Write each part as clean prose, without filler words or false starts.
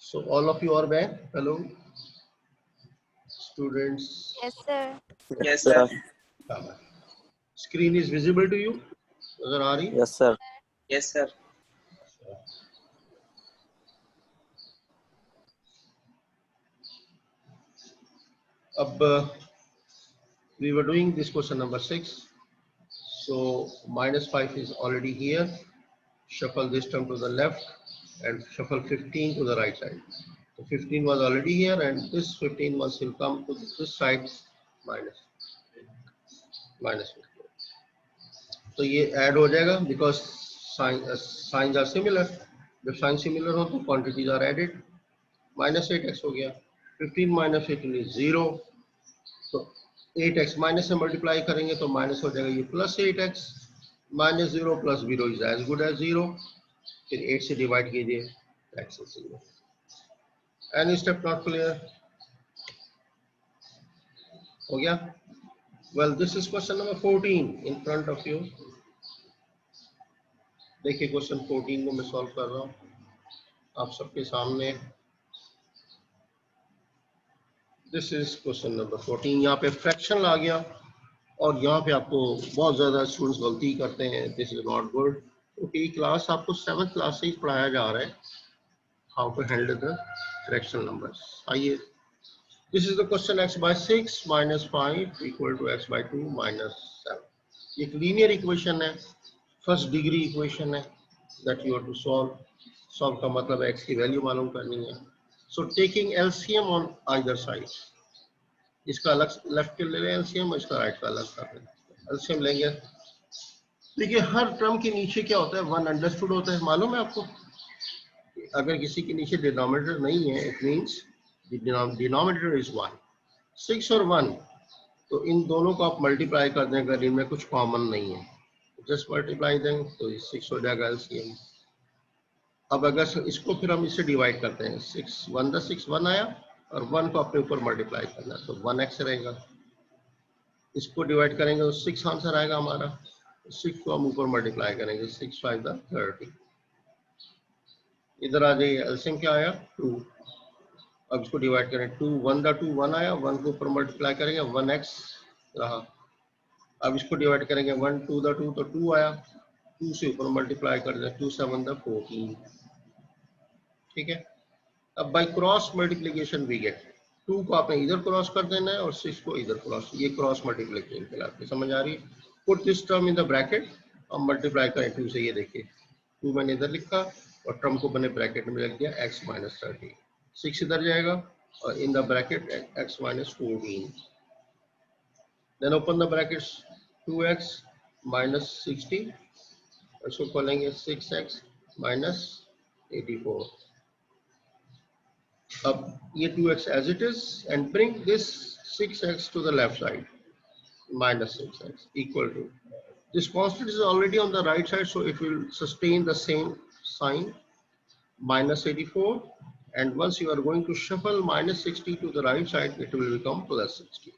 So all of you are back. Hello, students. Yes, sir. Yes, sir. Screen is visible to you? नजर आ रही? Yes, sir. Yes, sir. अब we were doing this question number 6. So -5 is already here. Shuffle this term to the left and shuffle 15 to the right side. So 15 was already here and this 15 once will come to this side minus 15. तो ये add हो जाएगा because signs are similar. जब signs similar हो तो quantities are added. -8x हो गया. 15 minus 18 is 0. तो 8x माइनस से मल्टीप्लाई करेंगे तो माइनस हो जाएगा ये +8x. -0 + 0 is as good as 0. फिर 8 से डिवाइड कीजिए, x is 0. Any step not clear? हो गया? Well, this is question number 14 in front of you. देखिए क्वेश्चन 14 को मैं सॉल्व कर रहा हूँ आप सबके सामने. This is question number 14. यहाँ पे फ्रैक्शन आ गया और यहाँ पे आपको बहुत ज़्यादा स्टूडेंट्स गलती करते हैं. दिस इज नॉट गुड क्योंकि क्लास आपको 7th क्लास से ही पढ़ाया जा रहा है how to handle the fraction numbers. आइए, this is the question x by 6 - 5 equal to x by 2 - 7. एक लीनियर इक्वेशन है, फर्स्ट डिग्री इक्वेशन है that you have to solve का मतलब x की वैल्यू मालूम करनी है. So taking LCM on either side, इसका अलग लेफ्ट के ले लें LCM और इसका राइट का अलग कर लें. LCM लेंगे. देखिए हर टर्म के नीचे क्या होता है, 1 अंडरस्टूड होता है. मालूम है आपको अगर किसी के नीचे डिनोमिनेटर नहीं है इट मींस डिनोमिनेटर इज 1. 6 और 1 तो इन दोनों को आप मल्टीप्लाई कर दें अगर इनमें कुछ कॉमन नहीं है जस्ट मल्टीप्लाई दें तो 6 हो जाएगा LCM. अब अगर इसको फिर हम इससे डिवाइड करते हैं 6 1 द 6 1 आया और 1 को अपने ऊपर मल्टीप्लाई करना तो 1x रहेगा. इसको डिवाइड करेंगे तो 6 आंसर आएगा हमारा. 6 को हम ऊपर मल्टीप्लाई करेंगे 6 5 द 30. इधर आ जाइए एलसीएम क्या आया 2. अब इसको डिवाइड करें 2 1 द 2 1 आया 1 को ऊपर मल्टीप्लाई करेंगे 1x रहा. अब इसको डिवाइड करेंगे 1 2 द 2 तो 2 आया 2 से ऊपर मल्टीप्लाई कर दें 2 7 द 14. ठीक है. अब by cross multiplication we get 2 को आपने इधर क्रॉस कर देना है और 6 को इधर क्रॉस. ये क्रॉस मल्टीप्लिकेशन कहलाती है. समझ आ रही है? Put this term in the bracket. अब मल्टीप्लाई करें 2 से. ये देखिए 2 मैंने इधर लिखा और टर्म को मैंने ब्रैकेट में रख दिया x - 30. 6 इधर जाएगा और in the bracket x - 14. Then open the brackets 2x - 60 इसको खोलेंगे 6x - 84. अब ये 2x as it is and bring this 6x to the left side -6x equal to this constant is already on the right side so it will sustain the same sign -84 and once you are going to shuffle -60 to the right side it will become +60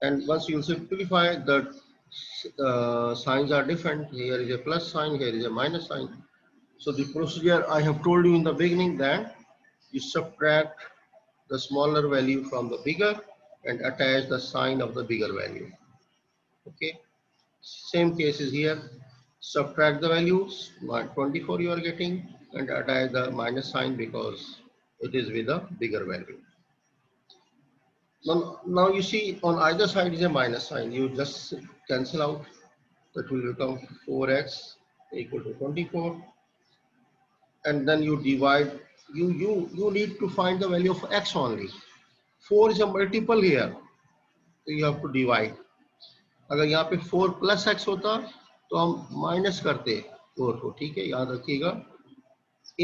and once you simplify the signs are different. Here is a plus sign, here is a minus sign. So the procedure I have told you in the beginning that you subtract the smaller value from the bigger and attach the sign of the bigger value. Okay. Same case is here. Subtract the values. 24 you are getting and attach the minus sign because it is with a bigger value. Now you see on either side is a minus sign. You just cancel out. That will become 4x equal to 24. And then you divide. You need to find the value of x only. 4 is a multiple here, so you have to divide. अगर यहाँ पे 4 plus x होता तो हम minus करते 4 को. ठीक है, याद रखिएगा.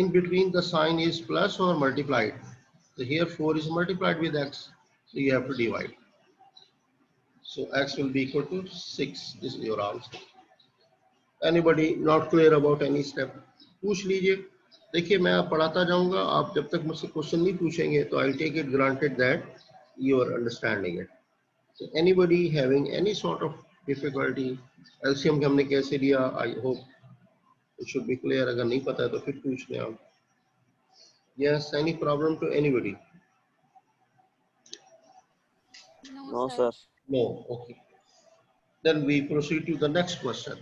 In between the sign is plus or multiplied. So here 4 is multiplied with x, so you have to divide. So x will be equal to 6. This is your answer. Anybody not clear about any step? पूछ लीजिए. देखिए मैं आप पढ़ाता जाऊंगा, आप जब तक मुझसे क्वेश्चन नहीं पूछेंगे तो I'll take it granted that you are understanding it. So anybody having any sort of difficulty, LCM हमने कैसे लिया, I hope it should be clear. अगर नहीं पता है तो फिर पूछ लें आप. Yes, any problem to anybody? No, sir. No. Okay. Then we proceed to the next question.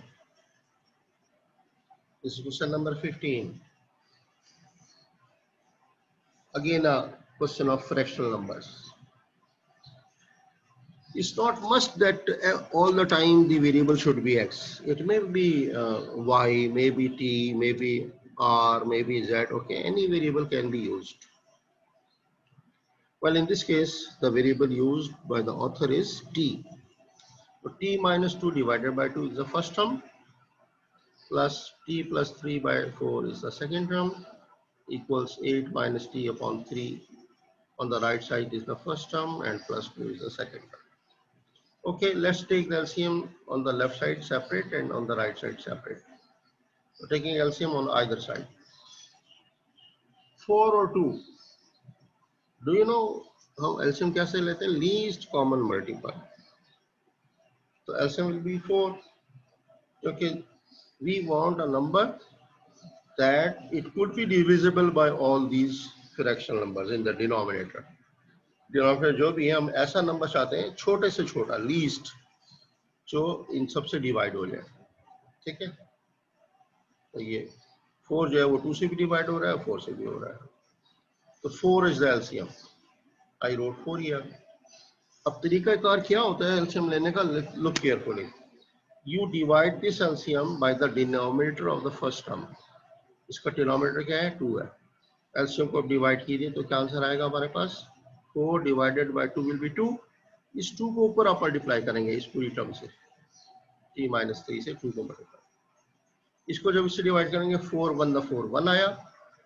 This is question number 15. Again, a question of fractional numbers. It's not must that all the time the variable should be x. It may be y, maybe t, maybe r, maybe z. Okay, any variable can be used. Well, in this case, the variable used by the author is t. So t minus 2 divided by 2 is the first term, plus t plus 3 by 4 is the second term, equals 8 minus t upon 3 on the right side is the first term, and plus 2 is the second term. Okay, let's take the LCM on the left side separate and on the right side separate. So taking LCM on either side. 4 or 2. Do you know how LCM कैसे लेते हैं? Least common multiple. So LCM will be 4. Okay, we want a number that it could be divisible by all these fractional numbers in the denominator. Denominator जो भी है हम ऐसा number चाहते हैं छोटे से छोटा least जो इन सबसे डिवाइड हो जाए. ठीक है, तो ये 4 जो है वो 2 से भी डिवाइड हो रहा है, 4 से भी हो रहा है. तो 4 is the LCM. I wrote 4 here. अब तरीकाकार क्या होता है एलसीएम लेने का? Look carefully. You divide this LCM by the denominator of the first term. इसका डिनोमिनेटर क्या है? 2 है. एलसीएम को डिवाइड कीजिए तो क्या आंसर आएगा हमारे पास? 4 डिवाइडेड बाय 2 विल बी 2. इस 2 को ऊपर आप मल्टीप्लाई करेंगे इस पूरी टर्म से, t माइनस 3 से 2 को मल्टीप्लाई. इसको जब इससे डिवाइड करेंगे 4 1 द 4 1 आया.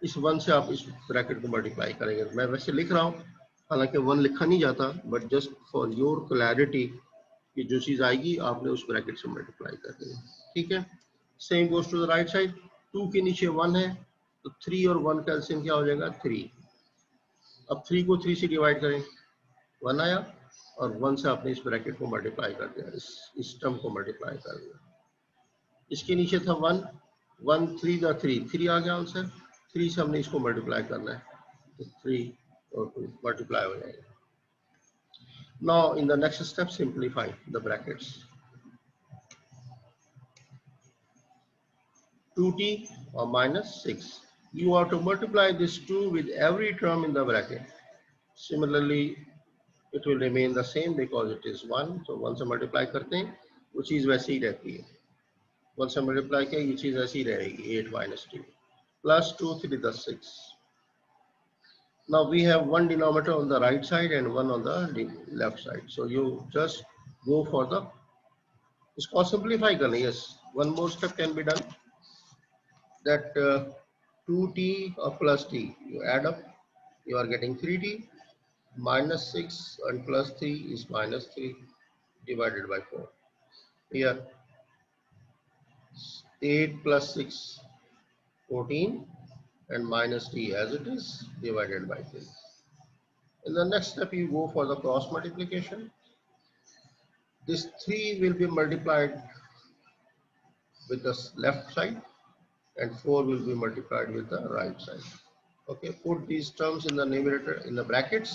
इस 1 से आप इस ब्रैकेट को मल्टीप्लाई करेंगे. मैं वैसे लिख रहा हूँ, हालांकि 1 लिखा नहीं जाता, but just for your clarity कि जो चीज आएगी आपने उस ब्रैकेट से मल्टीप्लाई कर देंगे. ठीक है. Same goes to the right side. 2 के नीचे 1 है तो 3 और 1 का एलसीएम क्या हो जाएगा? 3. अब 3 को 3 से डिवाइड करें, 1 आया, और 1 से आपने इस ब्रैकेट को मल्टीप्लाई कर दिया, इस टर्म को मल्टीप्लाई कर दिया. इसके नीचे था 1 1 3 द 3 3 आ गया आंसर. 3 से हमने इसको मल्टीप्लाई करना है तो 3 और 2 मल्टीप्लाई हो जाएगा. Now in the next step simplify the brackets. 2t or minus 6. You have to multiply this 2 with every term in the bracket. Similarly, it will remain the same because it is 1. So 1 से multiply करते हैं वो चीज वैसे ही रहती है. 1 से multiply किया ये चीज ऐसी रहेगी. 8 minus 2 plus 2 3 the 6. Now we have one denominator on the right side and one on the left side. So you just go for the, इसको simplify करना. Yes, one more step can be done. That 2t or plus t, you add up, you are getting 3t. Minus 6 and plus 3 is minus 3 divided by 4. Here 8 plus 6 14 and minus t as it is divided by 3. In the next step you go for the cross multiplication. This 3 will be multiplied with the left side and 4 will be multiplied with the right side. Okay, put these terms in the numerator in the brackets.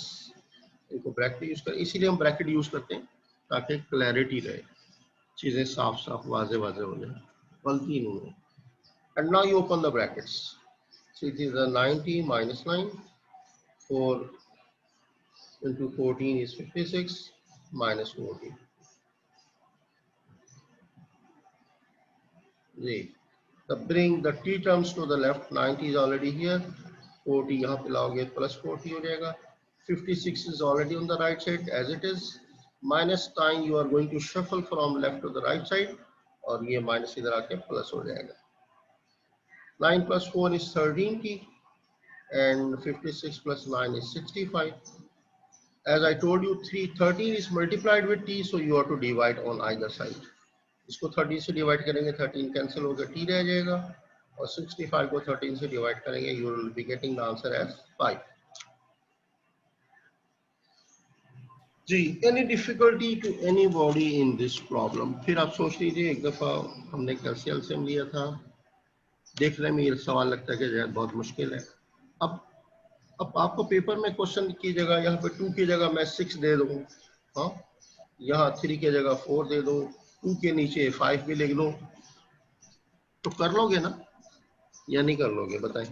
इनको bracket use कर, इसीलिए हम bracket use करते हैं ताकि clarity रहे, चीजें साफ साफ वाजे वाजे हो जाए, गलती नहीं हो. And now you open the brackets. So it is a 90 minus 9. 4 into 14 is 56 minus 14. Bring the t terms to the left. 90 is already here. 40 यहाँ पे लाओगे plus 40 हो जाएगा. 56 is already on the right side as it is. Minus 9 you are going to shuffle from left to the right side और ये minus इधर आके plus हो जाएगा. 9 plus 4 is 13t and 56 plus 9 is 65. As I told you, 13 is multiplied with t, so you have to divide on either side. इसको 13 से divide करेंगे 13 cancel होकर t रह जाएगा और 65 को 13 से डिवाइड करेंगे you will be getting the answer as 5. Ji, any difficulty to anybody in this problem? फिर आप सोच लीजिए, एक दफा हमने कैलसियम से लिया था, देखने में ये सवाल लगता है कि शायद बहुत मुश्किल है. अब अब आपको पेपर में क्वेश्चन की जगह यहाँ पे 2 की जगह मैं 6 दे दूँ, हाँ, यहाँ 3 की जगह 4 दे दो, 2 के नीचे 5 भी लिख लो, तो कर लोगे ना या नहीं कर लोगे बताएं?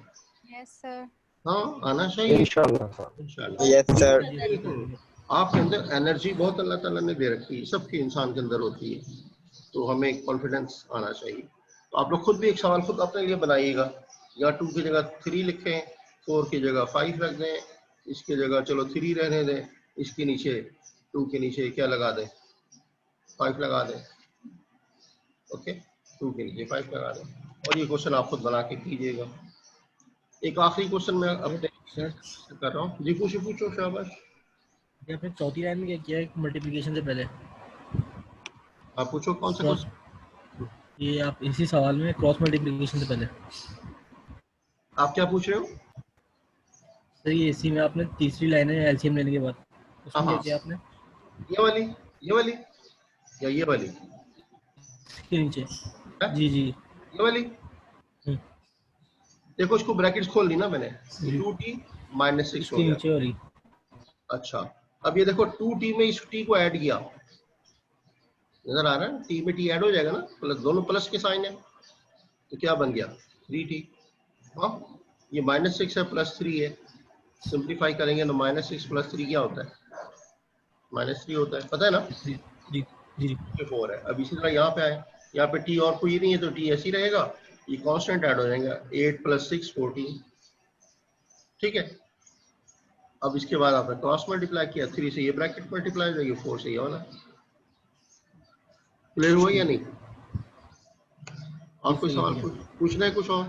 Yes sir. हाँ, आना चाहिए इंशाल्लाह सर। इंशाल्लाह। Yes, sir. आपके अंदर एनर्जी बहुत अल्लाह ताला ने दे रखी है, सबके इंसान के अंदर होती है, तो हमें कॉन्फिडेंस आना चाहिए। तो आप लोग खुद भी एक सवाल खुद अपने लिए बनाइएगा, या 2 की जगह 3 लिखें, 4 की जगह 5 रख दें, इसकी जगह चलो 3 रहने दें, इसके नीचे 2 के नीचे क्या लगा दें, 5 लगा दें, ओके, 2 के नीचे 5 लगा दें, और ये क्वेश्चन आप खुद बना के कीजिएगा। एक आखिरी क्वेश्चन मैं अपने सर कर रहा हूँ जी, पूछो शाबाश। ये आपने चौथी लाइन में क्या किया है मल्टीप्लिकेशन से पहले? आप पूछो कौन सा क्रॉस, क्वेश्चन, ये आप इसी सवाल में क्रॉस मल्टीप्लिकेशन से पहले आप क्या पूछ रहे हो? सर, ये इसी में आपने तीसरी लाइन है एलसीएम लेने के बाद, उसमें क्या हाँ, किया आपने? ये वाली या ये वाली? इसके नीचे। है? जी जी। ये वाली हम्म, देखो, इसको ब्रैकेट्स खोल ली ना मैंने, जी। 2t माइनस 6 हो इसके गया। नीचे और ही। अच्छा, अब ये देखो 2t में इस t को ऐड किया, नजर आ रहा है, t में t ऐड हो जाएगा ना, प्लस, दोनों प्लस के साइन है, तो क्या बन गया 3t। हाँ, ये -6 है प्लस 3 है, सिंप्लीफाई करेंगे तो -6 प्लस 3 क्या होता है, -3 होता है, पता है ना, जी जी जी। 4 है। अब इसी तरह यहाँ पे आए, यहाँ पे t और कोई नहीं है तो t ऐसे ही रहेगा, ये कांस्टेंट ऐड हो जाएगा, 8 + 6 14, ठीक है। अब इसके बाद आपने क्रॉस मल्टीप्लाई किया, 3 से ये ब्रैकेट मल्टीप्लाई हो जाएगी, 4 से ये वाला, क्लियर हुआ या नहीं? और कोई सवाल पूछना है कुछ और?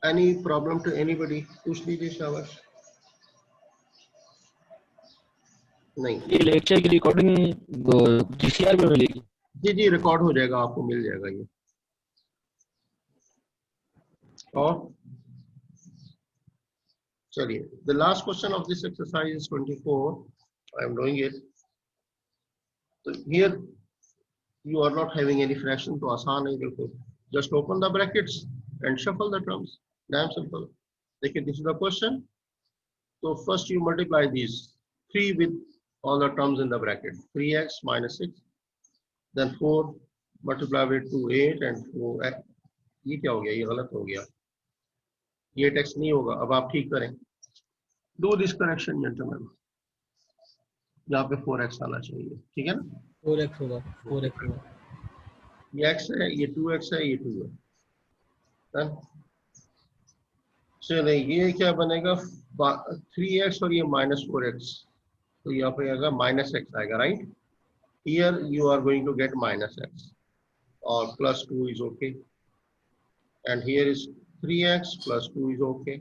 एनी प्रॉब्लम टू एनीबॉडी, पूछ लीजिए शाबाश। नहीं, ये लेक्चर की रिकॉर्डिंग जीसीआर में मिलेगी? जी जी, रिकॉर्ड हो जाएगा, आपको मिल जाएगा ये। और चलिए, the last question of this exercise is 24, I am doing it. तो here you are not having any fraction, तो आसान है बिल्कुल, just open the brackets and shuffle the terms, damn simple। देखिए, this is the question, so first you multiply these 3 with all the terms in the bracket, 3x minus 6, then 4 multiply with 2 8 and 4x, ये क्या हो गया, ये गलत हो गया, ये 8x नहीं होगा, अब आप ठीक करें, do this correction gentlemen, यहाँ पे 4x आना चाहिए, ठीक है ना, 4x होगा, 4x होगा। ये x है, ये 2x है, ये 2 है, चलिए ये क्या बनेगा, 3x और ये -4x, तो यहाँ पे आएगा -x आएगा, right, here you are going to get -x और +2 is okay, and here is 3x + 2 is okay,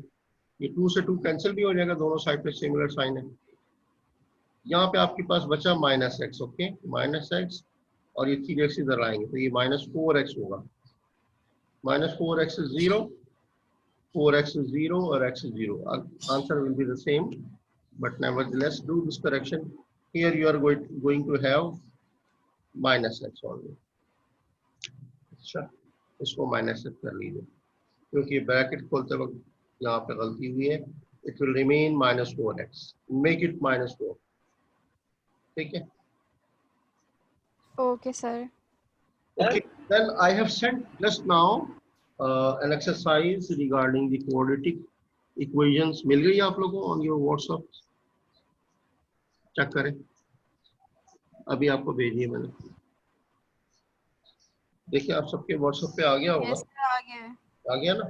ये 2 से 2 कैंसिल भी हो जाएगा, दोनों साइड पे सिमिलर साइन है, यहाँ पे आपके पास बचा -x, ओके, -x, और ये 3x इधर आएंगे तो ये -4x होगा, -4x is 0, 4x is 0 or x is 0. Answer will be the same, but nevertheless do this correction. Here you are going to have -x only. अच्छा, इसको -x कर लीजिए, क्योंकि ब्रैकेट खोलते वक्त यहाँ पे गलती हुई है, it will remain -4x. Make it -4. ठीक है? Okay sir. Okay, then I have sent just now an exercise regarding the quadratic equations. मिल गई आप लोगों को on your WhatsApp? चेक करें, अभी आपको भेजिए मैंने, देखिए आप सबके WhatsApp पे आ गया होगा, यस सर, आ गया है। आ गया ना?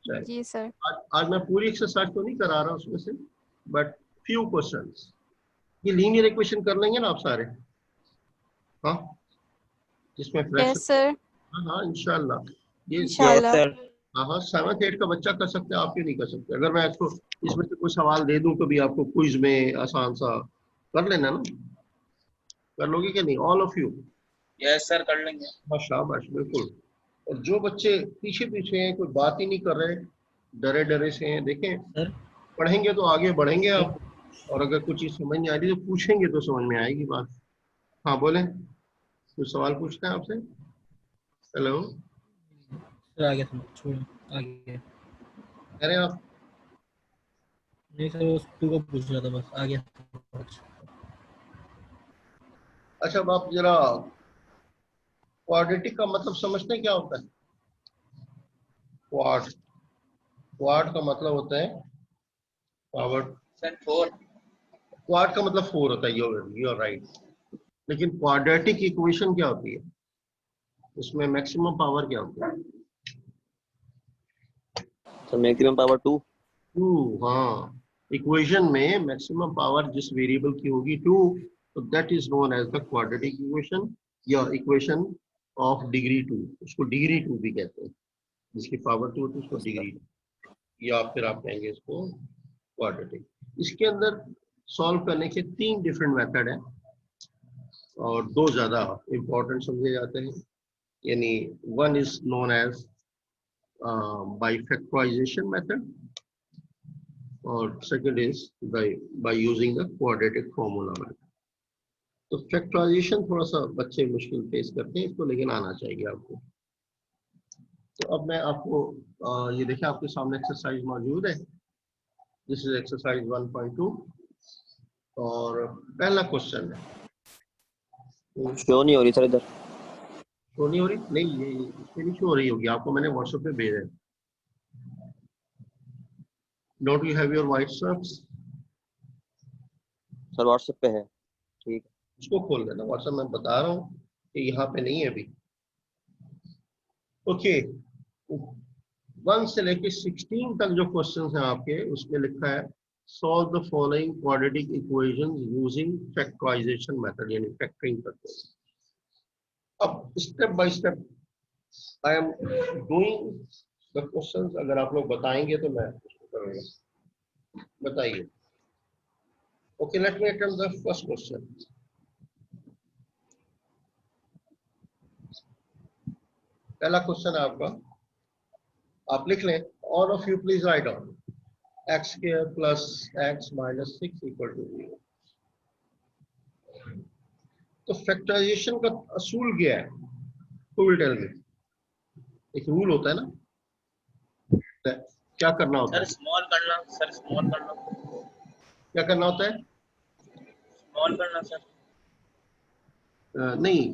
चलिए, जी सर। आज मैं पूरी एक्सरसाइज तो नहीं करा रहा उसमें से, बट फ्यू क्वेश्चंस, ये लीनियर इक्वेशन कर लेंगे ना आप सारे, हाँ, जिसमें फ्रैक्शन, यस सर, हाँ इंशाल्लाह, ये Yes, इंशाल्लाह। sir. हाँ 7th 8th का बच्चा कर सकते हैं, आप क्यों नहीं कर सकते? अगर मैं इसको इसमें से कोई सवाल दे दूं कभी आपको क्विज में आसान सा, कर लेना ना, कर लोगे कि नहीं, all of you? Yes, sir. कर लेंगे। हाँ शाबाश, बिल्कुल। और जो बच्चे पीछे पीछे हैं, कोई बात ही नहीं कर रहे, डरे डरे से हैं, देखें सर पढ़ेंगे तो आगे बढ़ेंगे आप, और अगर कुछ चीज समझ नहीं आ रही तो पूछेंगे तो समझ में आएगी बात। हाँ बोले, कुछ सवाल पूछना है आपसे? हेलो, सर आ गया, समझ छोड़ आ गया। कह रहे हैं आप? नहीं सर, उस 2 को पूछ रहा था बस, आ गया। अच्छा, अब आप जरा क्वाड्रेटिक का मतलब समझते हैं क्या होता है? क्वाड क्वाड का मतलब होता है पावर। सर 4। क्वाड का मतलब 4 होता है, यू आर राइट। लेकिन क्वाड्रेटिक इक्वेशन क्या होती है? उसमें मैक्सिमम पावर क्या होती है? Sir maximum power 2। 2। हाँ, इक्वेशन में मैक्सिमम पावर जिस वेरिएबल की होगी 2, तो that is known as the quadratic equation या इक्वेशन ऑफ डिग्री 2। उसको डिग्री 2 भी कहते हैं, जिसकी पावर 2 होती है उसको डिग्री 2, या फिर आप कहेंगे इसको क्वाड्रेटिक। इसके अंदर सॉल्व करने के 3 डिफरेंट मेथड हैं और 2 ज्यादा इंपॉर्टेंट समझे जाते हैं। यानी one is known as by factorization method और second is by using the quadratic formula method. तो फैक्टराइजेशन थोड़ा सा बच्चे मुश्किल फेस करते हैं इसको, लेकिन आना चाहिए आपको। तो अब मैं आपको ये देखिए आपके सामने एक्सरसाइज मौजूद है। दिस इज एक्सरसाइज 1.2 और पहला क्वेश्चन है। शो नहीं हो रही सर इधर। शो नहीं हो रही? नहीं, ये इसमें नहीं शो हो रही होगी, आपको मैंने व्हाट्सएप पे भेजा है। Don't you have your WhatsApp? Sir WhatsApp पे है। ठीक है। उसको खोल लेना, व्हाट्सएप में बता रहा हूँ कि यहाँ पे नहीं है अभी। ओके, 1 से लेके 16 तक जो क्वेश्चन हैं आपके, उसमें लिखा है solve the following quadratic equations using factorisation method, यानी फैक्टरिंग करते हैं। अब step by step I am doing the questions. अगर आप लोग बताएंगे तो मैं उसको करूँगा। बताइए। Okay, let me attempt the first question. पहला क्वेश्चन है आपका, आप लिख लें। All of you please write down x square plus x minus 6 equal to 0। तो फैक्टराइजेशन का असूल क्या है? Who will tell me? एक रूल होता है ना, क्या करना होता सर है? स्मॉल करना, सर स्मॉल करना, क्या करना होता है? स्मॉल करना सर। नहीं,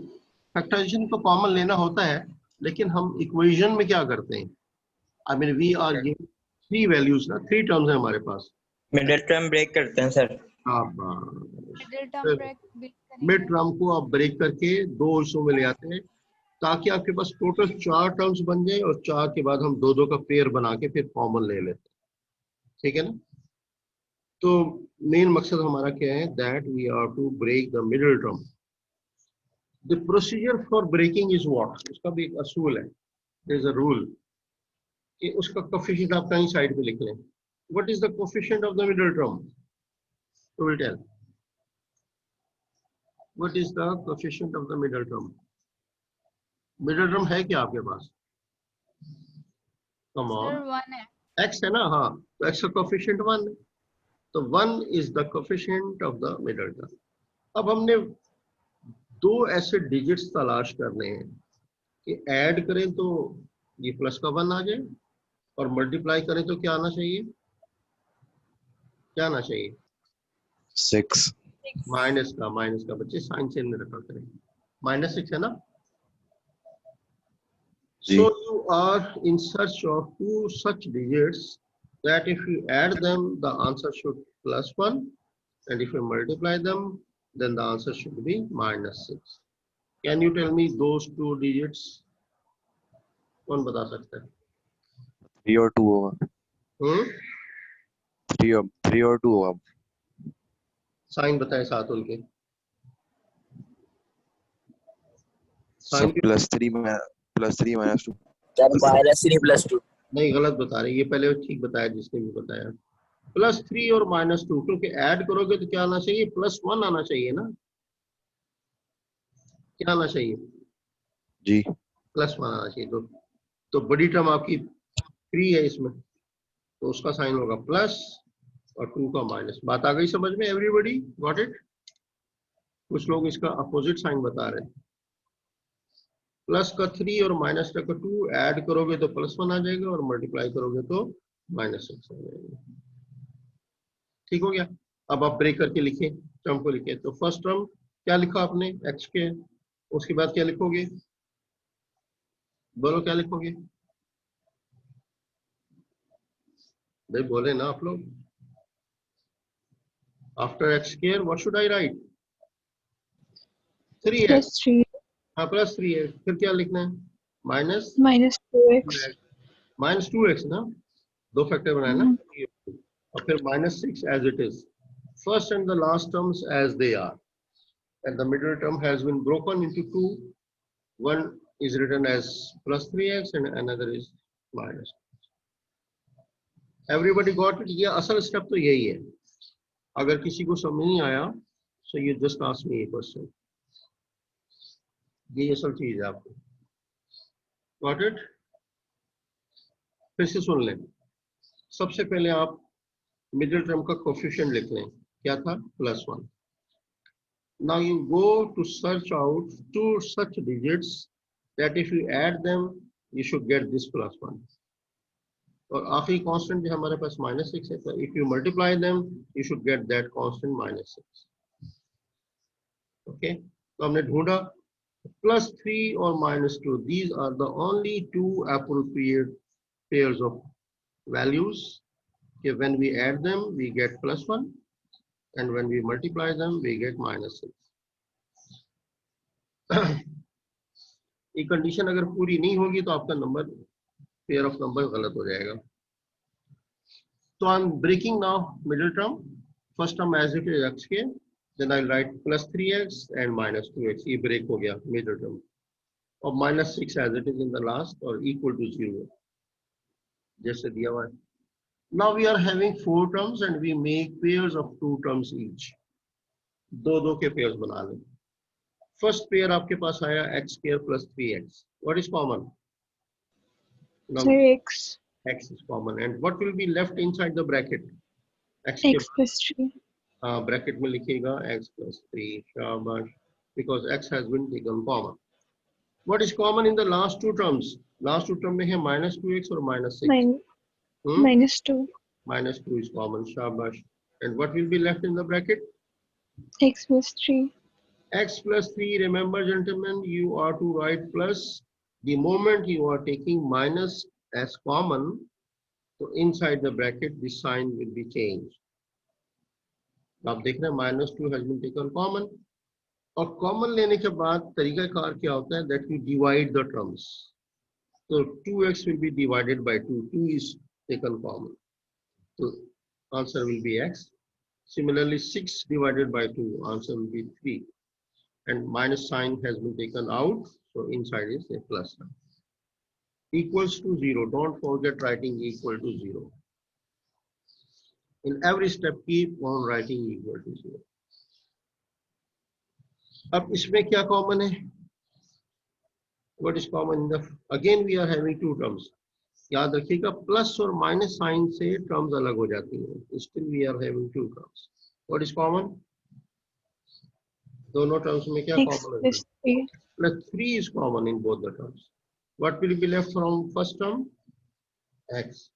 फैक्टराइजेशन को कॉमन लेना होता है, लेकिन हम इक्वेशन में क्या करते हैं? I mean we are giving 3 values ना, 3 टर्म्स है हमारे पास। मिडिल टर्म ब्रेक करते हैं सर। आप मिडिल टर्म ब्रेक मिड करेंगे। टर्म को आप ब्रेक करके 2 हिस्सों में ले आते हैं, ताकि आपके पास टोटल 4 टर्म्स बन जाए और 4 के बाद हम 2-2 का पेयर बना के फिर कॉमन ले लेते हैं। ठीक है ना? तो मेन मकसद हमारा क्या है? That we are to break the middle term. The procedure for breaking is what? उसका भी एक असूल है, देयर इज अ रूल कि उसका कोफिशिएंट आप कहीं साइड पे लिख लें। What is the coefficient of the middle term? To will tell what is the coefficient of the middle term. Middle term है क्या आपके पास? कम ऑन, सर 1 है। x है ना? हाँ, तो x का कोफिशिएंट 1 है, तो 1 is the coefficient of the middle term. अब हमने 2 ऐसे डिजिट्स तलाश करने हैं कि ऐड करें तो ये प्लस का 1 आ जाए और मल्टीप्लाई करें तो क्या आना चाहिए? क्या आना चाहिए? 6। माइनस का बच्चे साइन से में रखा करें। -6 है ना? जी। So you are in search of 2 such digits that if you add them, the answer should +1, and if you multiply them, then the answer should be -6. Can you tell me those 2 digits? कौन बता सकता है? 3 और 2 होगा। 3 और 2 होगा। Sign बताए साथ उनके। सब +3 -2। -3+2। नहीं, गलत बता रहे, ये पहले ठीक बताया जिसने भी बताया। +3 और -2, क्योंकि ऐड करोगे तो क्या आना चाहिए? +1 आना चाहिए ना? क्या आना चाहिए? जी। +1 आना चाहिए। तो बड़ी टर्म आपकी 3 है इसमें, तो उसका साइन होगा प्लस और 2 का माइनस। बात आ गई समझ में? Everybody got it? कुछ लोग इसका अपोजिट साइन बता रहे हैं। प्लस का 3 और माइनस का 2 ऐड करोगे तो +1 आ जाएगा और मल्टीप्लाई करोगे तो -6 आ जाएगा। ठीक हो गया। अब आप ब्रेक करके लिखें, टर्म को लिखें। तो फर्स्ट टर्म क्या लिखा आपने एक्स के, उसके बाद क्या लिखोगे, बोलो क्या लिखोगे भाई, बोले ना आप लोग। After x square what should I write, 3x, plus 3 हाँ प्लस 3x, फिर क्या लिखना है minus minus 2x. Minus 2x ना, दो फैक्टर बनाए ना, और फिर minus 6 as it is, first and the last terms as they are, and the middle term has been broken into two. One is written as plus 3x and another is minus. Everybody got it? ये असल step तो यही है। अगर किसी को समझ नहीं आया so you just ask me a question. ये असल चीज है आपको। Got it? फिर से सुन लें। सबसे पहले आप मिडिल टर्म का कोफिशिएंट लिख लें, क्या था +1। Now you go to search out two such digits that if you add them, you should get this +1. और आखिरी कांस्टेंट जो हमारे पास -6 है, तो if you multiply them, you should get that constant -6. Okay? तो हमने ढूंढा +3 और -2. These are the only two appropriate pairs of values. Okay, when we add them, we get +1. And when we multiply them, we get -6. ये condition अगर पूरी नहीं होगी तो आपका नंबर, पेयर ऑफ नंबर गलत हो जाएगा। तो I am breaking now middle term, first term as it is x के, then I write +3x and -2x, ये ब्रेक हो गया मिडिल टर्म, और -6 as it is in the last और इक्वल टू 0 जैसे दिया हुआ है। Now we are having 4 terms and we make pairs of 2 terms each. दो के पेयर्स बना लें। फर्स्ट पेयर आपके पास आया x square plus 3x. What is common? No, Sir, x. x is common. And what will be left inside the bracket? x X plus 3. Bracket में लिखिएगा x plus 3. शाबाश, because x has been taken common. What is common in the last two terms? Last two term में है -2x और -6. Minus 2. -2 is common. Shabash. And what will be left in the bracket? X plus 3. X plus 3. Remember, gentlemen, you are to write plus. The moment you are taking minus as common, so inside the bracket, the sign will be changed. आप देख रहे हैं -2 has been taken common. और common लेने के बाद तरीका car क्या होता है? That you divide the terms. So 2x will be divided by 2. 2 is taken common. So answer will be x. Similarly, 6 divided by 2, answer will be 3. And minus sign has been taken out, so inside is a plus sign. Equals to 0. Don't forget writing equal to 0. In every step, keep on writing equal to 0. अब इसमें क्या common है? What is common in the? Again, we are having two terms. याद रखिएगा, plus और minus sign से terms अलग हो जाती हैं। Still we are having two terms. What is common? दोनों टर्म्स में क्या कॉमन है? +3 is common in both the terms. What will be left from first term? X.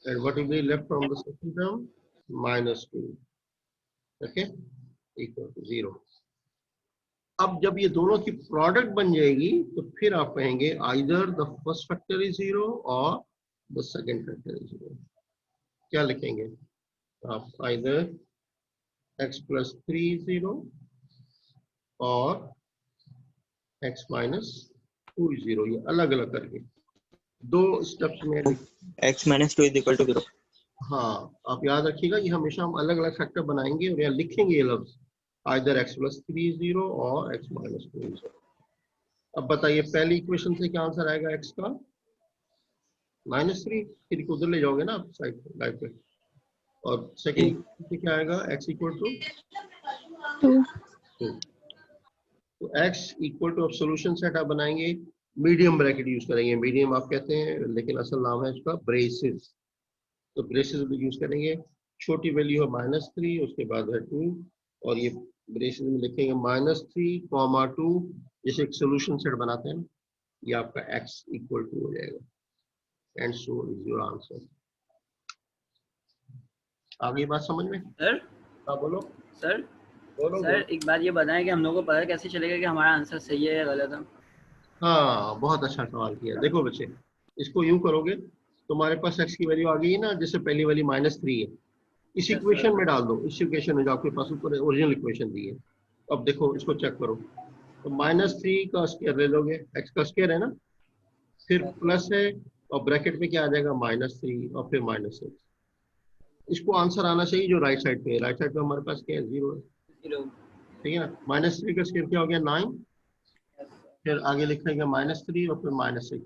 And what will be left from the second term? -2. Okay? Equal to 0. अब जब ये दोनों की product बन जाएगी तो फिर आप कहेंगे either the first factor is 0 or the second factor is 0. क्या लिखेंगे आप? either x plus 3 is 0 or x minus 2 is 0. ये अलग अलग करके दो स्टेप्स में x minus 2 is equal to 0. हाँ, आप याद रखिएगा, ये हमेशा हम अलग अलग फैक्टर बनाएंगे और यहाँ लिखेंगे ये लफ्ज either x plus 3 is 0 or x minus 2 is 0. अब बताइए पहली इक्वेशन से क्या आंसर आएगा x का? -3. फिर उधर ले जाओगे ना आप साइड पे, लाइट पे। और सेकंड से क्या आएगा? x equal to 2. तो x इक्वल टू, अब सॉल्यूशन सेट आप बनाएंगे, मीडियम ब्रैकेट यूज करेंगे। मीडियम आप कहते हैं लेकिन असल नाम है इसका ब्रेसेस। तो ब्रेसेस यूज करेंगे, छोटी वैल्यू है -3, उसके बाद है 2, और ये ब्रेसेस में लिखेंगे -3, 2, जैसे एक सॉल्यूशन सेट बनाते हैं, ये आपका x इक्वल टू हो जाएगा। And so is your answer. आगे बात समझ में? सर हाँ बोलो सर बोलो सर एक बात ये बताएं कि हम लोगों को पता कैसे चलेगा कि हमारा आंसर सही है या गलत है? हाँ बहुत अच्छा सवाल किया। देखो बच्चे, इसको यूं करोगे, तुम्हारे पास x की वैल्यू आ गई है ना, जैसे पहली वाली -3 है, इस इक्वेशन में डाल दो, इस इक्वेशन में जो आपके पास ऊपर ओरिजिनल इक्वेशन दी है। अब देखो इसको चेक करो, तो -3 का स्क्वायर ले लोगे, x का स्क्वायर है ना, फिर प्लस है और ब्रैकेट में क्या आ जाएगा -3 और फिर -6। इसको आंसर आना चाहिए जो राइट साइड पे है। राइट साइड पे हमारे पास क्या है, 0 है, 0। ठीक है ना। -3 का स्क्वायर क्या हो गया 9, फिर आगे लिखेंगे -3 और फिर -6,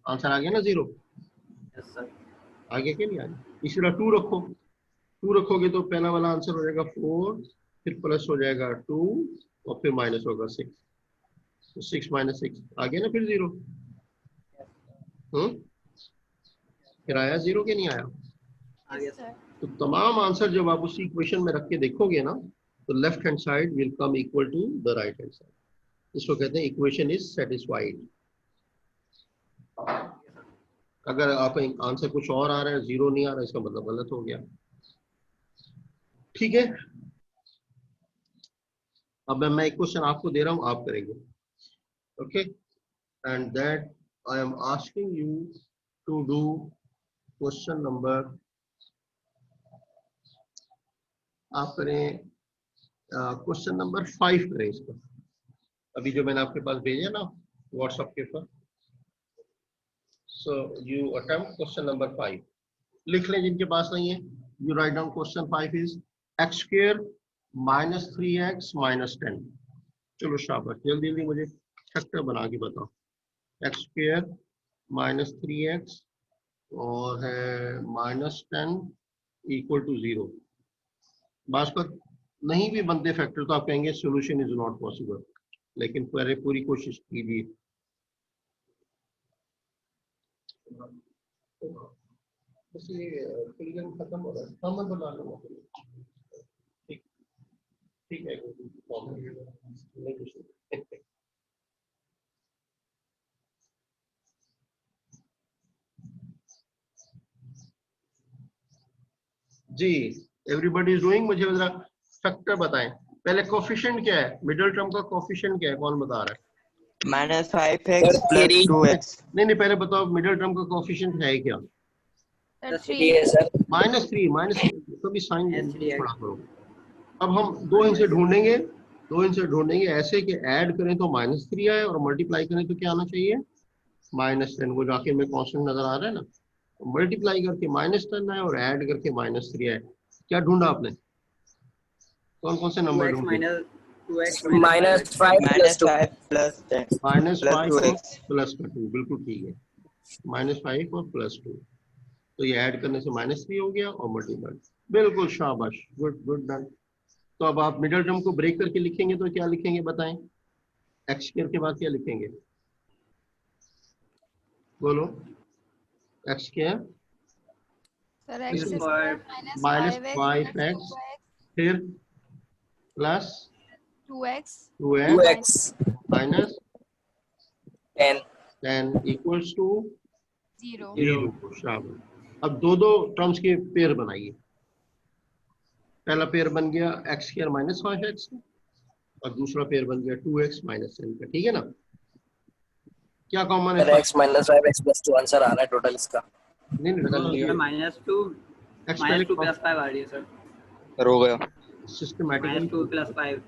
आंसर आ गया ना 0। Yes sir. आगे के नहीं आगे, इसी तरह 2 रखो, 2 रखोगे तो पहला वाला आंसर हो जाएगा 4, फिर प्लस हो जाएगा 2 और फिर माइनस होगा 6, तो 6 - 6 आ गया ना फिर 0। फिर आया 0 के नहीं आया? आ गया सर। तो तमाम आंसर जब आप उसी इक्वेशन में रख के देखोगे ना, तो left hand side will come equal to the right hand side. इसको कहते हैं इक्वेशन इज सेटिस्फाइड। अगर आप आंसर कुछ और आ रहा है, 0 नहीं आ रहा, इसका मतलब गलत हो गया। ठीक है, अब मैं एक क्वेश्चन आपको दे रहा हूं, आप करेंगे, okay, and that I am asking you to do question number, आप करें क्वेश्चन नंबर 5 करें इसका। अभी जो मैंने आपके पास भेजा ना व्हाट्सएप के ऊपर, so you attempt question number 5। लिख लें जिनके पास नहीं है, you write down question 5 is x² -3x -10। चलो शाबाश, जल्दी जल्दी मुझे फैक्टर बना के बताओ। x² -3x और है -10 इक्वल टू 0। बास्कर नहीं भी बनते फैक्टर तो आप कहेंगे सॉल्यूशन इज नॉट पॉसिबल, लेकिन पहले पूरी कोशिश कीजिए। बस ये फिल्म खत्म हो रहा है, हाँ मैं बना लूंगा। ठीक ठीक है, नहीं कुछ नहीं। जी एवरीबॉडी इज डूइंग। मुझे जरा फैक्टर बताएं। पहले कोफिशिएंट क्या है, मिडिल टर्म का कोफिशिएंट क्या है, कौन बता रहा है? -5x plus 2x। नहीं पहले बताओ मिडिल टर्म का कोफिशिएंट है क्या? -3 कभी साइन पढ़ा करो। अब हम दो इनसे ढूंढेंगे ऐसे कि ऐड करें तो -3 आए और मल्टीप्लाई करें तो क्या आना चाहिए, -10। वो जाके में कांस्टेंट नजर आ रहा है ना, मल्टीप्लाई करके -10 आए और ऐड करके -3 आए। क्या ढूंढा आपने, कौन कौन से नंबर ढूंढे? -5 plus 10 -5 plus और 2x। +2, बिल्कुल ठीक है, -5 और +2, तो ये ऐड करने से -3 हो गया और मल्टीप्लाई, बिल्कुल शाबाश, गुड गुड डन। तो अब आप मिडिल टर्म को ब्रेक करके लिखेंगे तो क्या लिखेंगे बताएं, x² के बाद क्या लिखेंगे, बोलो। x² sir x square -5x फिर plus 2x 2x minus 10 10 equals to 0। 0। शाबाश। अब दो टर्म्स के पेयर बनाइए। पहला पेयर बन गया x² -5x और दूसरा पेयर बन गया 2x -10 का, ठीक है ना। क्या कॉमन है? x -5x + 2 आंसर आ रहा है टोटल इसका। नहीं -2 x पहले -2 + 5 आ रही है सर। हो गया सिस्टमैटिकली -2 + 5।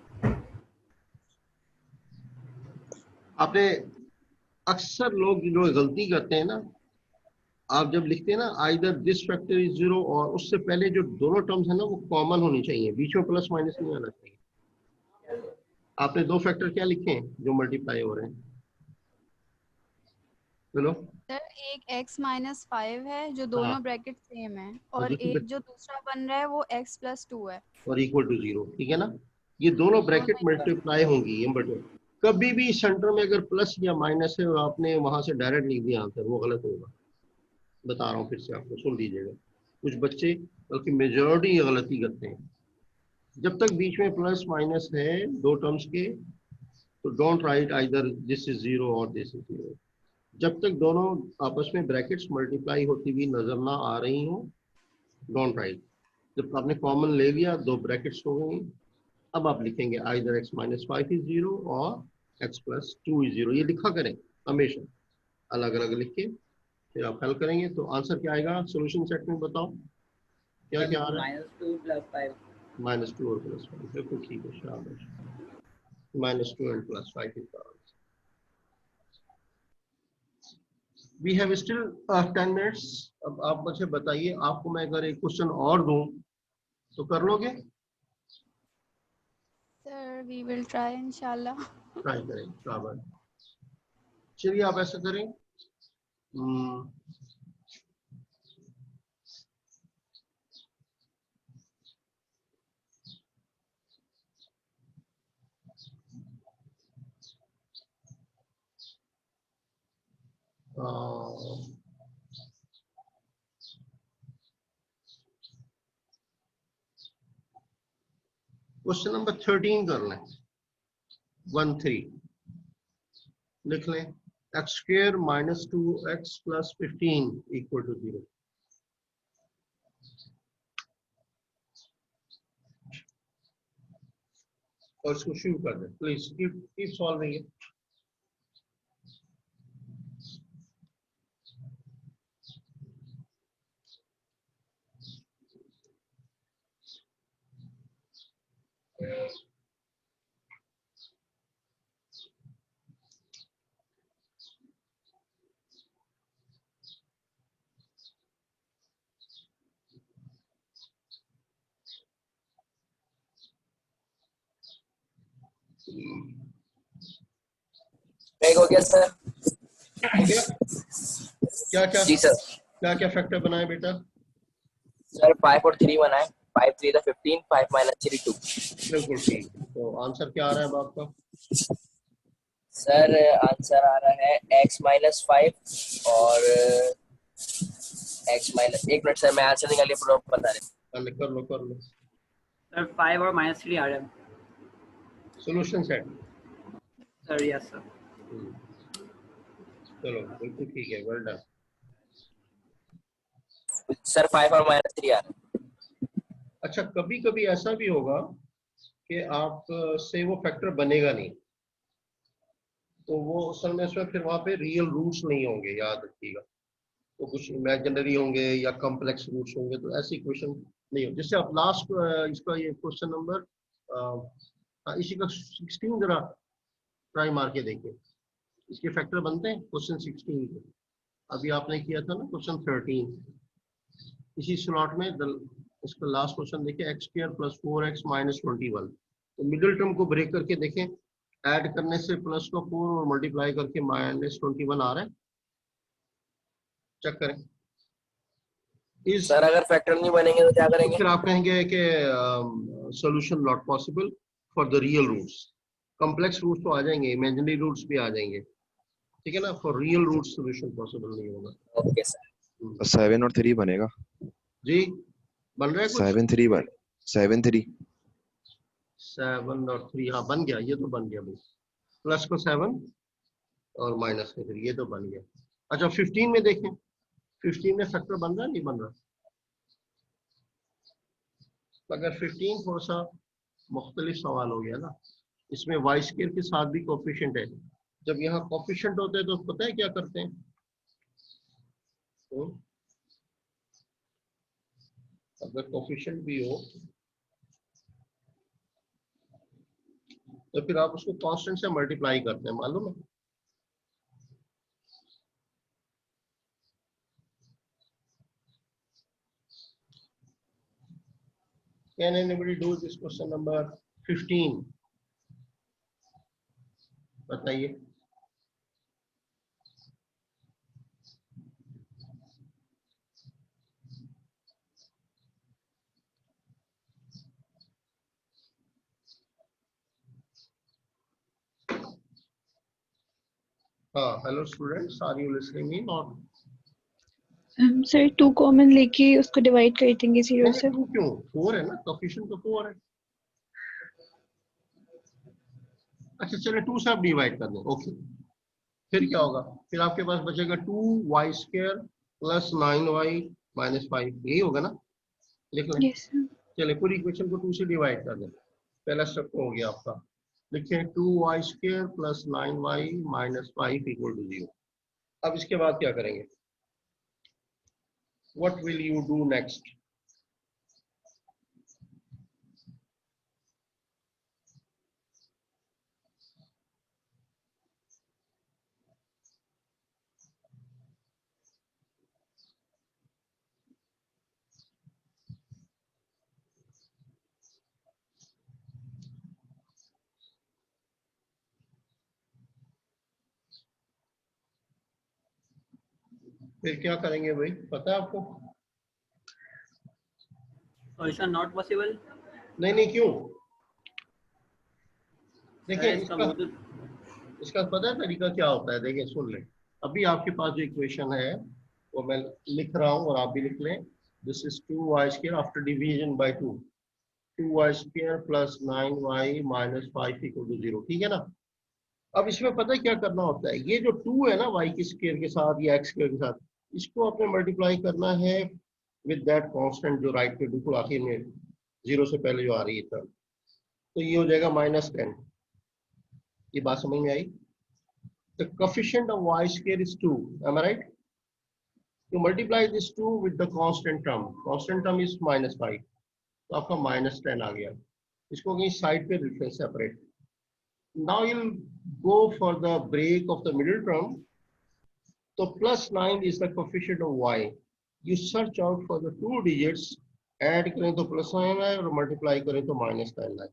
आपने अक्सर लोग जो गलती करते हैं ना, आप जब लिखते हैं ना आइदर दिस फैक्टर इज 0 और उससे पहले जो दोनों टर्म्स है ना वो कॉमन होनी चाहिए, बीच में प्लस माइनस नहीं आना चाहिए। आपने दो फैक्टर क्या लिखे हैं जो मल्टीप्लाई हो रहे हैं, बोलो। सर एक x -5 है जो दोनों ब्रैकेट सेम है, और एक जो दूसरा बन रहा है वो x + 2 है और इक्वल टू 0, ठीक है ना। ये दोनों ब्रैकेट मल्टीप्लाई होंगी, ये बटन कभी भी सेंटर में अगर प्लस या माइनस है और आपने वहां से डायरेक्ट लिख दिया आंसर, वो गलत होगा। बता रहा हूँ फिर से, आपको सुन लीजिएगा। कुछ बच्चे बल्कि मेजॉरिटी गलती करते हैं, जब तक बीच में प्लस माइनस है दो टर्म्स के तो don't write either this is 0 और दिस इज 0। जब तक दोनों आपस में ब्रैकेट्स मल्टीप्लाई होती हुई नजर ना आ रही हो, डोंट राइट। जब आपने कॉमन ले लिया, दो ब्रैकेट्स हो गई। अब आप लिखेंगे आइदर x माइनस 5 इज 0 और x प्लस 2 इज 0। ये लिखा करें हमेशा, अलग अलग लिख के फिर आप हल करेंगे। तो आंसर क्या आएगा सोल्यूशन सेट में, बताओ क्या क्या आ रहा है? -2 + 5 -2 और +5, बिल्कुल ठीक है, शाबाश। -2 and +5 is the answer. We have still 10 minutes. अब आप मुझे बताइए, आपको मैं अगर एक क्वेश्चन और दूं तो कर लोगे? सर वी विल ट्राई इंशाल्लाह। ट्राई करें, शाबाश। चलिए आप ऐसा करें, क्वेश्चन नंबर 13 कर लें। 13 लिख लें, x² - 2x + 15 = 0। और इसको शुरू कर दें, प्लीज कीप सॉल्विंग इट। हो गया सर? हो गया? क्या क्या जी सर। क्या क्या फैक्टर बनाए बेटा? सर 5 और 3 बनाए। 5 3 15, 5 - 3 2। बिल्कुल ठीक। तो आंसर क्या आ रहा है अब आपका? सर आंसर आ रहा है x - 5 और x - 1 मिनट सर, मैं आंसर निकालिए प्रूफ बता रहे। कर लो। सर 5 और -3 आ रहा है solution set sir. Yes sir. चलो बिल्कुल ठीक है, वेल डन। सर 5 और -3 आ रहा है। अच्छा, कभी कभी ऐसा भी होगा कि आप से वो फैक्टर बनेगा नहीं, तो वो असल में उसमें फिर वहां पे रियल रूट्स नहीं होंगे, याद रखिएगा। तो कुछ इमेजिनरी होंगे या कॉम्प्लेक्स रूट्स होंगे, तो ऐसी इक्वेशन नहीं हो। जैसे आप लास्ट इसका ये क्वेश्चन नंबर इसी का 16 जरा ट्राई मार के देखिए, इसके फैक्टर बनते हैं क्वेश्चन 16 के। अभी आपने किया था ना क्वेश्चन 13, इसी स्लॉट में इसका लास्ट क्वेश्चन देखिए, x² + 4x - 21। तो मिडिल टर्म को ब्रेक करके देखें, ऐड करने से प्लस का 4 और मल्टीप्लाई करके -21 आ रहा है। चेक करें। सर अगर फैक्टर नहीं बनेंगे तो क्या करेंगे? फिर आप कहेंगे कि solution not possible for the real roots. Complex roots तो आ जाएंगे, इमेजिनरी रूट्स भी आ जाएंगे, ठीक है ना। For real roots solution possible नहीं होगा। Okay sir. 7 और 3 बनेगा जी, बन रहा है कुछ? 7 3 7 3 7 और 3, हाँ बन गया, ये तो बन गया भाई। प्लस को 7 और माइनस को 3, ये तो बन गया। अच्छा 15 में देखें, 15 में फैक्टर बन रहा है नहीं बन रहा? अगर 15 थोड़ा सा मुख्तलिफ सवाल हो गया ना, इसमें y² के साथ भी कोफिशिएंट है। जब यहाँ कोफिशिएंट होते हैं तो पता है क्या करते हैं? तो अगर कोफिशिएंट भी हो तो फिर आप उसको कांस्टेंट से मल्टीप्लाई करते हैं, मालूम है? Can anybody do this question number 15? बताइए। हाँ, hello students, are you listening me? Not sir 2 common लेके उसको डिवाइड कर देंगे 0 से। 2 क्यों? 4 है ना, कोफिशिएंट तो 4 है। अच्छा चलिए 2 से आप डिवाइड कर दें, ओके। फिर क्या होगा? फिर आपके पास बचेगा 2y² + 9y - 5, यही होगा ना? लिख लें। Yes sir. चलिए पूरी इक्वेशन को 2 से डिवाइड कर दें। पहला स्टेप हो गया आपका, लिखें 2y² plus 9y minus 5 equal to 0। अब इसके बाद क्या करेंगे? What will you do next? फिर क्या करेंगे भाई, पता है आपको? Solution not possible. नहीं क्यों? देखिए इसका इसका पता है तरीका क्या होता है? देखिए सुन लें, अभी आपके पास जो इक्वेशन है वो मैं लिख रहा हूँ और आप भी लिख लें। This is 2y² after division by 2, 2y² plus 9y minus 5 equal to 0। ठीक है ना? अब इसमें पता है क्या करना होता है? ये जो 2 है ना y की स्क्वायर के साथ या x स्क्वायर के साथ, इसको आपने मल्टीप्लाई करना है विद दैट कांस्टेंट जो राइट पे बिल्कुल आखिर में 0 से पहले जो आ रही है टर्म, तो ये हो जाएगा -10। ये बात समझ में आई? The coefficient of y² is 2. Am I right? You multiply this 2 with the constant term. Constant term is -5. तो आपका -10 आ गया। इसको कहीं साइड पे लिख लें separate. Now you'll go for the break of the middle term. So +9 is the coefficient of y. You search out for the 2 digits. Add करें तो +9 है और multiply करें तो -10 है।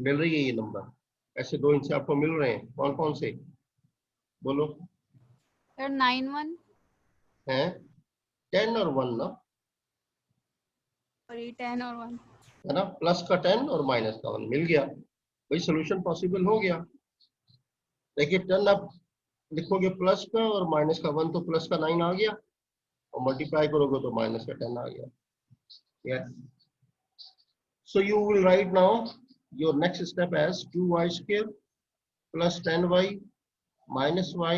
मिल रही है ये नंबर? ऐसे 2 इनसे आपको मिल रहे हैं, कौन कौन से बोलो? सर 9 1 हैं 10 और 1 ना, सॉरी 10 और 1 है ना? प्लस का 10 और माइनस का 1 मिल गया भाई, सोल्यूशन पॉसिबल हो गया। देखिए 10 आप लिखोगे प्लस का और माइनस का 1 तो प्लस का 9 आ गया, और मल्टीप्लाई करोगे तो माइनस का 10 आ गया। Yes, so you will write now your next step as 2y² plus 10y minus y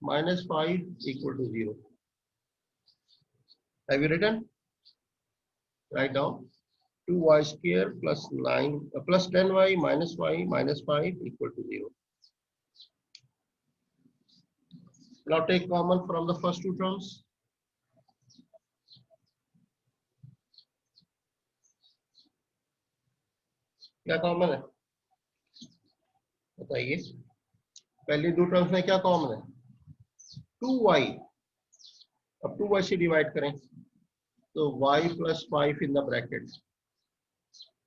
minus 5 equal to 0. Have you written? Write down 2y² plus 9 plus 10y minus y minus 5 equal to 0. Now take common from the first two terms. क्या common है बताइए? पहली दो terms में क्या common है? 2y। अब 2y से डिवाइड करें तो y plus 5 in the bracket.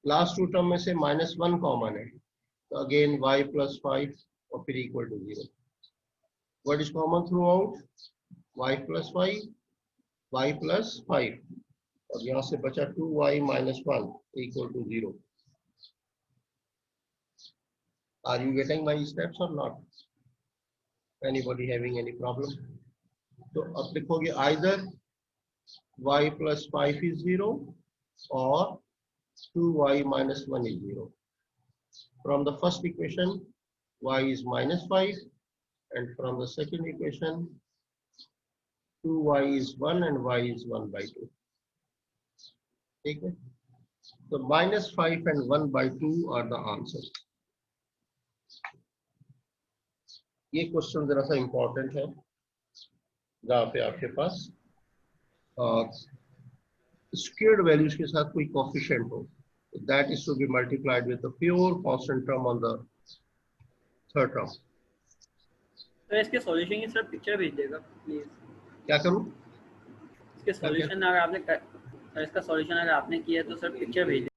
Last two term में से -1 कॉमन है, तो अगेन y प्लस 5 और फिर equal to 0। What is common throughout? y plus 5, y plus 5, और यहाँ से बचा 2y minus 1 equal to 0। Are you getting my steps or not? Anybody having any problem? तो अब लिखोगे either y plus 5 is 0 or 2y minus 1 is 0. From the first equation, y is -5, and from the second equation, 2y is 1 and y is 1 by 2. ठीक है? So -5 and 1 by 2 are the answers. ये question जरा सा important है, जहाँ पे आपके पास squared values के साथ कोई कोफिशिएंट हो, that is to be multiplied with the pure constant term on the third term. तो इसके सॉल्यूशन की सर पिक्चर भेज देगा प्लीज। क्या करूं? इसके सॉल्यूशन अगर आपने सर इसका सॉल्यूशन अगर आपने किया तो सर पिक्चर भेज